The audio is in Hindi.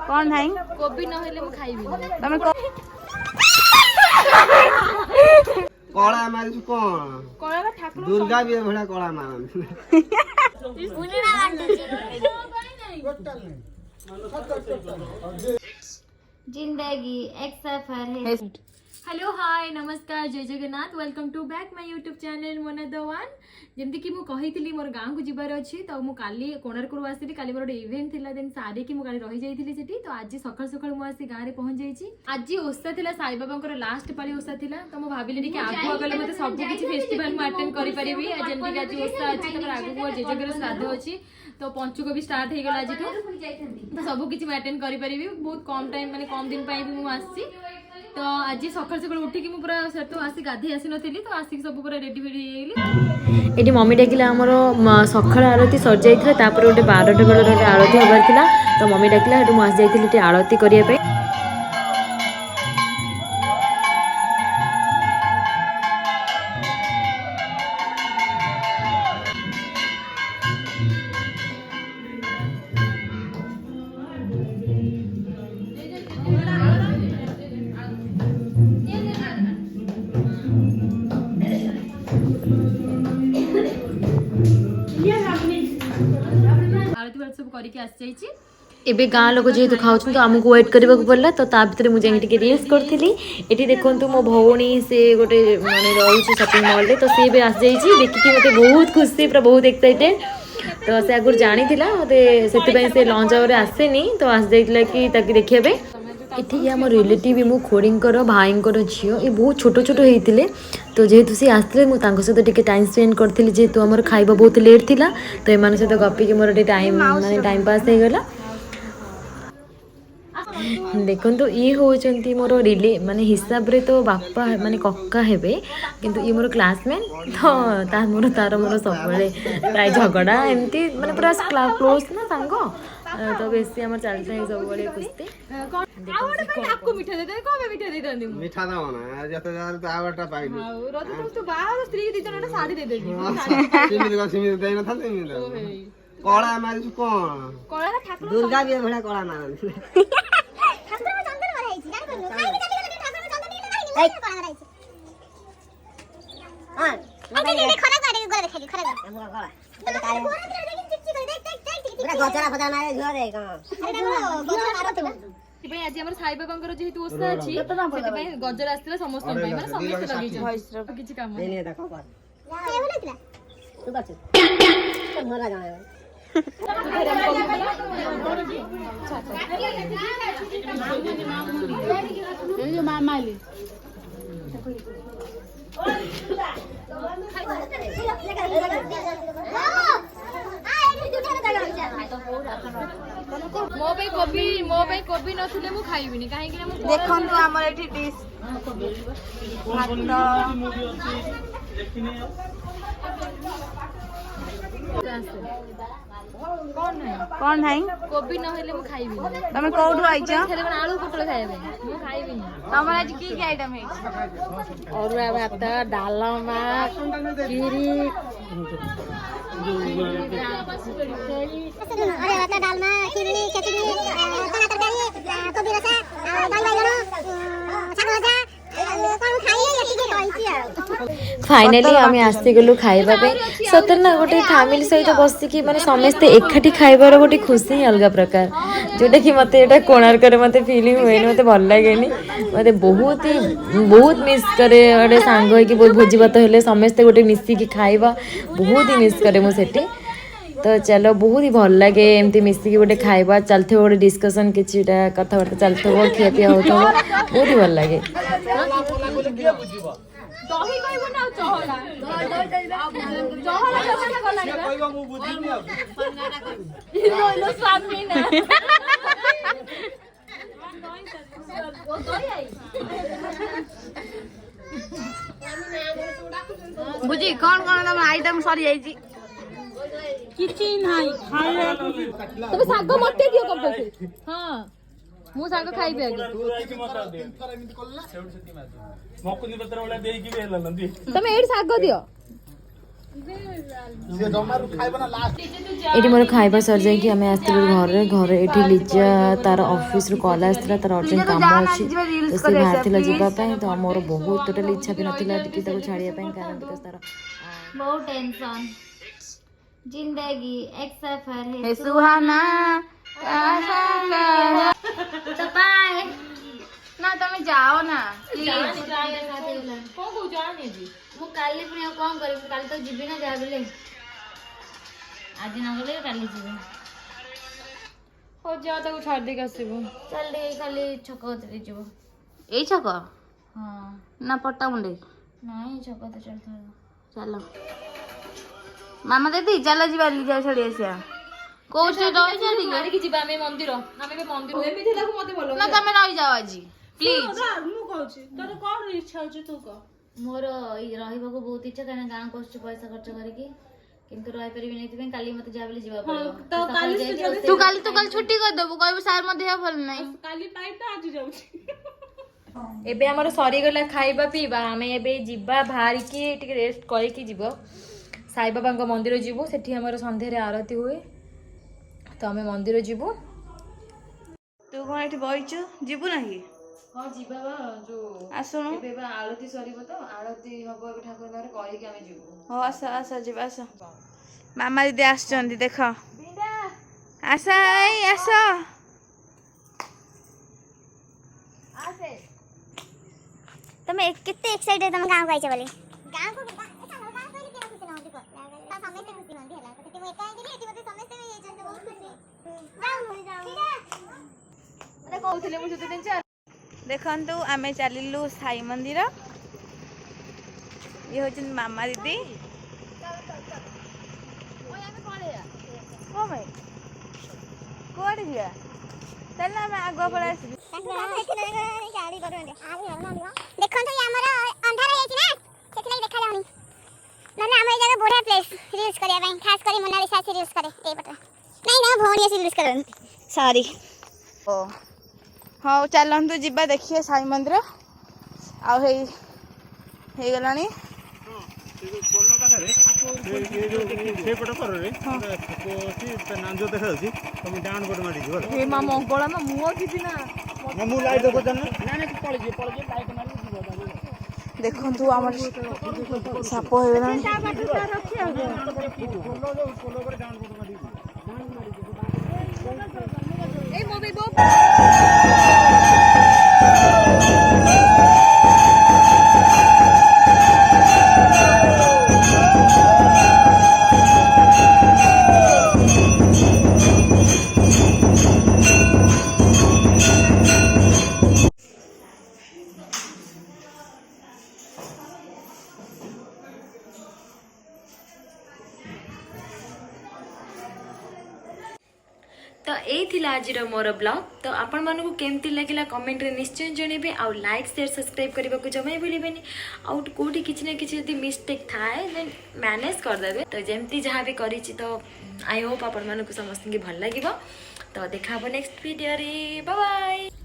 कौन भाई कोबी नहेले मु खाइबी तमे कला मारिछु कोन कळा ठाकुर दुर्गा भी भड़ा कला मारन जिंदगी एक सफर है। हेलो हाय नमस्कार जय Jagannath welcome to back my YouTube channel मोना दवान जमती कि कही मोर गाँव को जीवार अच्छी तो मुझे काली कोणार्क आसली काली मोर इवेंट थी देन सारी की मुझे रही जाइली सेठी तो आज सकाल सकाल मुझे गाँव में पहुंच जाइए। आज ओषा थी साई बाबा लास्ट पाली ओषा थी तो मुझे भाविली कि आगुआ गले मत सब किसी फेस्टिवल मुझे अटेंड करी जमीक आज ओषा अच्छी तो आगू जेजगर श्राद्ध अच्छी तो पंचुक भी स्टार्ट हो गला आज तो सब किसी अटेंड करी बहुत कम टाइम माने कम दिन भी मुझे तो आज सकाल सकाल उठिकी पूरा तो आसी गाधे आसी नी तो आसिक सब पूरा रेडी फेडी ये मम्मी डाकिला आमर सकाल आरती सर जाइए गोटे 12टा बेल आरती हबार तो मम्मी डाकिला मुझे जाइए आरती करने एबे गाँ लोक जेहेतु खाऊँ तो आमको वेट करने को पड़ा तो भर मुझे रिल्स करी ये देखो मो भौणी से गोटे मैंने रोचे शॉपिंग मॉल तो सी भी आसी जाइए देखिए मत बहुत खुशी पूरा बहुत एक्साइटेड तो से आगुरी जानी मत से लंच आवर आसेनी तो आसी जाइए कि देखिए ये आम रिलेटिव मो खोड़ींकर भाईंकर झील ये बहुत छोट छोट होते तो जेहेतु सी आसते मुझे सहित टिके टाइम स्पेंड करी जेहेतु आम खाଇବା बहुत लेट थिला तो एम सहित गपिक मोर टाइम माने टाइम पास हो गला। देखो तो ये होती मोर रिले माने हिसाब रे तो बापा माने कक्का हेबे किंतु ये मोर क्लासमेट तो तार मोर सब प्राय झगड़ा एमती माने पूरा क्लोज ना सांग तो बेसी हमर चलता है सब बड़े कुश्ती आपको मीठा दे दे कबे मीठा दे दे मीठा दाओ ना जते यार तो आवटा पाइलु रज तो बाहर स्त्री दी जणा साड़ी दे दे सिमित देई न थाते कला मारिछु कोन कळा ठाकुर दुर्गा भी भड़ा कला मारन ठाकुर में चंदन कराइछि जानि पनु खाइ में चली गेले ठाकुर में चंदन नहीं लगाइ नहीं कला कराइछि हां ओके खरा गाड़ी गोरे देखली खरा हमका कला तो काले गोरे देखि चिपची कर देख पूरा गजरा फदा मारे झुआ दे अरे देखो गजरा मारत तिपई आज हमर साई बाबांकर जेहेतु ओषा अछि सेतिपई गजरा आस्तिला समस्त पई माने समस्त लगै छै किछि काम नहीं देखो कर खाइ बोलैतिला तू बच तो मोरा जाने ये मामाली मो कोबी नथिले मु खाइबिनी काहे कि मु देखंतु हमर एठी डिश कौन भाई कोबी नहेले मु खाइबिनी तमे कोठु आइछ आलू पोटल खाइबे मु खाइबिनी तमर आज की आइटम है और भात डालमा खीरी अरे वाता डालमा खिचड़ी खिचड़ी चना तरकारी कोबी रसा दाल बाइगण साग भजा कोन खाइए यति के कहैछि आ फाइनाली आम आसी गलु खाइबा पे सतर ना गोटे फैमिली सहित बसिकी माने समस्ते एकाठी खाइबार गोटे खुशी ही अलग प्रकार जोटा कि मते एटा कोणार्क रे मते फीलिंग हुए मते भल लागेनी मते बहुत मिस करे गोटे सांग होई कि बहुत भोजी भात हेले समस्ते गोटे मिसिकी खाइबा बहुत ही मिस करे मो सेठी तो चलो बहुत ही भल लगे एमती मिसिकी गोटे खाइबा चलथे गोटे डिस्कशन किछिटा कथाबार्ता चलथे खिया पिया होतो बहुत ही भल लगे दही कहबो ना चहला चहला चहला गलानी कहबो मु बुझिनी अब लो स्वामी ना बुझी कौन कौन तम आइटम सरी जाइछि किछि नाही खाइले तबे साग मते दियो कब से हां मु साग खाइबे आगे तू राइति मत दे थरा एमिति कोल्ला सेउड सेति माजो मकुनी पत्र वाला देई कि बेला नंदी तमे एड साग दियो ସେ ଜମାରୁ ଖାଇବ ନା ଲାଷ୍ଟ ଏଠି ମୋର ଖାଇବା ସରିଯାଇକି ଆମେ ଆସିଥିଲୁ ଘରେ ଏଠି ଲିଜା ତାର ଅଫିସରୁ କଲ୍ ଆସିଥିଲା ତାର ଅର୍ଜେଣ୍ଟ କାମ ଅଛି ତ ସେ ବାହାରିଥିଲା ଯିବା ପାଇଁ ତ ମୋର ବହୁତ ଟୋଟାଲି ଇଚ୍ଛା ବି ନଥିଲା ଟିକେ ତାକୁ ଛାଡ଼ିବା ପାଇଁ କାରଣ ବିକଜ ତାର बहुत टेंशन जिंदगी एक सफर है ସୁହାନା तो बाय ନା ତମେ ଯାଅ ନା ମୁଁ କାଲି ପୁଣି ଆଉ କଣ କରିବି କାଲି ତ ଯିବି ନା ଯାହା ବଲେ ଆଜି ନ ଗଲେ କାଲି ଯିବି ହଉ ଯା ତାକୁ ଛାଡ଼ି ଦେଇକି ଆସିବୁ ଚାଲ ଟିକେ ଖାଲି ଛକ କତିରେ ଯିବ ଏଇ ଛକ ହଁ ନା ପଟ୍ଟାମୁଣ୍ଡେଇ ନାଇଁ ଛକ ତ ଚାଲିଥିବ ଚାଲ ମାମା ଦିଦି ଚାଲ ଯିବା ଲିଜା ଛାଡ଼ି ଆସିବା କୋଉଠି ରହିଛନ୍ତି ମାରିକି ଯିବା ଆମେ ମନ୍ଦିର ଆମେ ଏବେ ମନ୍ଦିର ଏମିତି ହେଲାକୁ ମତେ ଭଲ ନା ତମେ ରହିଯାଅ ଆଜି ପ୍ଲିଜ ମୁଁ କହୁଛି ତୋର କଣ ଇଚ୍ଛା ହଉଛି ତୁ କହ ମୋର ରହିବାକୁ ବହୁତ ଇଚ୍ଛା କାହିଁକି ନା ଗାଁକୁ ଆସୁଛି ପଇସା ଖର୍ଚ୍ଚ କରିକି କିନ୍ତୁ ରହିପାରିବିନି ଏଥିପାଇଁ କାଲି ମତେ ଯାହା ବଲେ ଯିବାକୁ ପଡ଼ିବ ତୁ କାଲି ଛୁଟି କରିଦେବୁ କହିବୁ ସାର୍ ମୋ ଦେହ ଭଲ ନାହିଁ କାଲି ପାଇଁ ତ ଆଜି ଯାଉଛି ଏବେ ଆମର ସରିଗଲା ଖାଇବା ପିଇବା ଆମେ ଏବେ ଯିବା ବାହାରିକି ଟିକେ ରେଷ୍ଟ କରିକି ଯିବ ସାଇବାବାଙ୍କ ମନ୍ଦିର ଯିବୁ ସେଠି ଆମର ସନ୍ଧ୍ୟାରେ ଆରତି ହୁଏ ତ ଆମେ ମନ୍ଦିର ଯିବୁ ତୁ କଣ ଏଠି ବଇଛୁ ଯିବୁ ନାହିଁ ହଁ ଯିବା ବା ଯୋଉ ଆସୁନୁ ଏବେ ବା ଆଳତି ସରିବ ତ ଆଳତି ହବ ଏବେ ଠାକୁର ଘରେ କରିକି ଆମେ ଯିବୁ ହଉ ଆସ ଆସ ଯିବା ଆସ ମାମା ଦିଦି ଆସିଛନ୍ତି ଦେଖ ଆସ ଏଇ ଆସ ତମେ କେତେ ଏକ୍ସାଇଟେଡ ତମ ଗାଁକୁ ଆଇଛ ବୋଲି ଗାଁକୁ ଦେଖନ୍ତୁ ଆମେ ଚାଲିଲୁ ସାଇ ମନ୍ଦିର ଇଏ ହଉଛନ୍ତି ମାମା ଦିଦି କଣ ପାଇଁ କୁଆଡେ ଯିବା ଚାଲ ଆମେ ଆଗୁଆ ପଳେଇ ଆସିବୁ ଦେଖନ୍ତୁ ଆମର ଅନ୍ଧାର ହେଇଛି ନା ସେଥିଲାଗି ଦେଖା ଯାଉନି ନହେଲେ ଆମ ଏଇ ଜାଗା ବଢିଆ ପ୍ଲେସ ରିଲ୍ସ କରିବା ପାଇଁ ଖାସ କରି ମୋନାଲିସା ଆସି ରିଲ୍ସ କରେ ଏଇପଟେ ନାଇଁ ନା ଭଉଣୀ ଆସି ରିଲ୍ସ କରନ୍ତି ସରି ଓ ହଉ ଚାଲନ୍ତୁ ଯିବା ଦେଖିବା ସାଇ ମନ୍ଦିର ଆଉ ହେଇଗଲାଣି ମା ମଙ୍ଗଳା ମା ମୁହଁ ଯିବି ନା ଦେଖନ୍ତୁ ଆମର ସାପ ହେଇଗଲାଣି तो यही आज मोर ब्लॉग तो आपण मानू केमती लगे कमेंट रे निश्चय जनइबे आउ लाइक शेयर सब्सक्राइब करने को जमा भूलें आउ कौटी किसी ना किसी मिस्टेक थाए देन मैनेज करदे तो जमती जहाँ भी करी तो आई होप आपण मानू समस्त भल लगे तो देखा नेक्स्ट वीडियो रे बाय बाय।